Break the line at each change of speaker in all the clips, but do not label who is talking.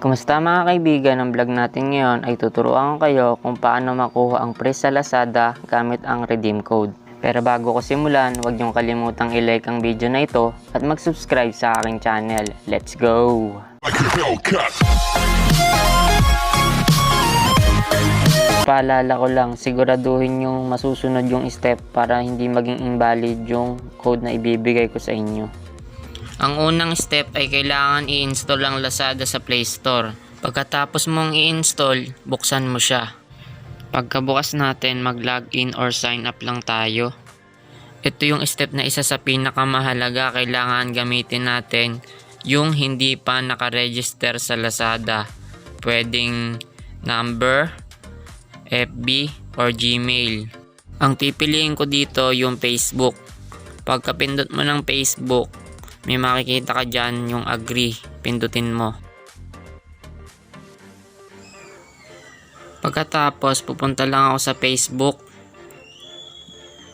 Kumusta mga kaibigan, ang vlog natin ngayon ay tuturuan ko kayo kung paano makuha ang free sa Lazada gamit ang redeem code. Pero bago ko simulan, huwag niyong kalimutang i-like ang video na ito at mag-subscribe sa aking channel. Let's go! Paalala ko lang, siguraduhin yung masusunod yung step para hindi maging invalid yung code na ibibigay ko sa inyo. Ang unang step ay kailangan i-install ang Lazada sa Play Store. Pagkatapos mong i-install, buksan mo siya. Pagkabukas natin, mag-login or sign up lang tayo. Ito yung step na isa sa pinakamahalaga, kailangan gamitin natin yung hindi pa nakaregister sa Lazada. Pwedeng number, FB, or Gmail. Ang pipiliin ko dito yung Facebook. Pagkapindot mo ng Facebook, may makikita ka dyan yung agree, pindutin mo. Pagkatapos pupunta lang ako sa Facebook.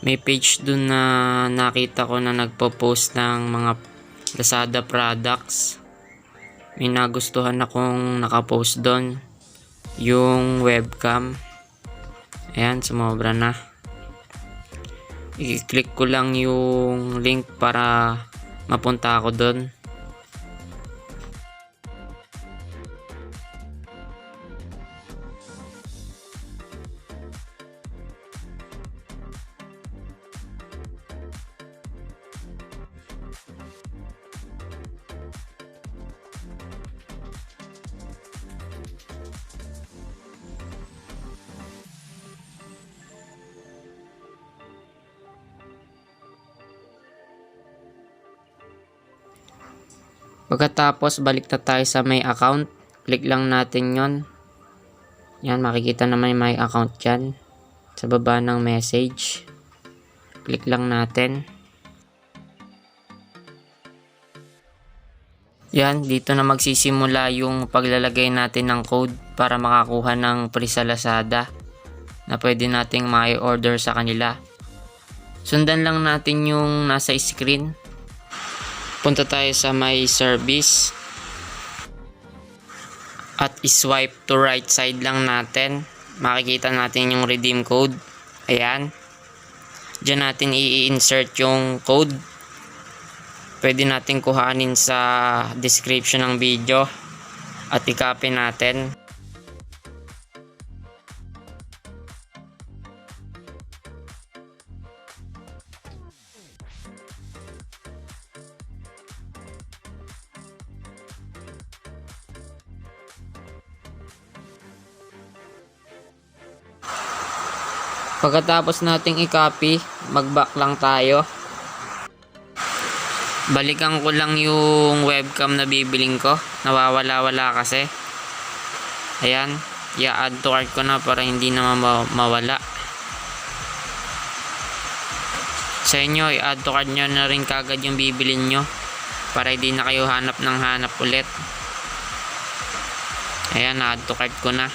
May page dun na nakita ko na nagpo-post ng mga Lazada products. May nagustuhan akong nakapost dun, yung webcam. Ayan, sumobra na. I-click ko lang yung link para mapunta ako doon. Pagkatapos, balik na tayo sa my account. Click lang natin yon. Yan, makikita naman yung my account dyan. Sa baba ng message. Click lang natin. Yan, dito na magsisimula yung paglalagay natin ng code para makakuha ng free sa Lazada na pwede nating ma-order sa kanila. Sundan lang natin yung nasa screen. Punta tayo sa my service at swipe to right side lang natin. Makikita natin yung redeem code. Ayan. Diyan natin i-insert yung code. Pwede natin kuhanin sa description ng video at i-copy natin. Pagkatapos nating i-copy, mag-back lang tayo. Balikan ko lang yung webcam na bibiling ko. Nawawala-wala kasi. Ayan, i-add to cart ko na para hindi naman mawala. Sa inyo, i-add to cart nyo na rin kagad yung bibilin nyo para hindi na kayo hanap ng hanap ulit. Ayan, na-add to cart ko na.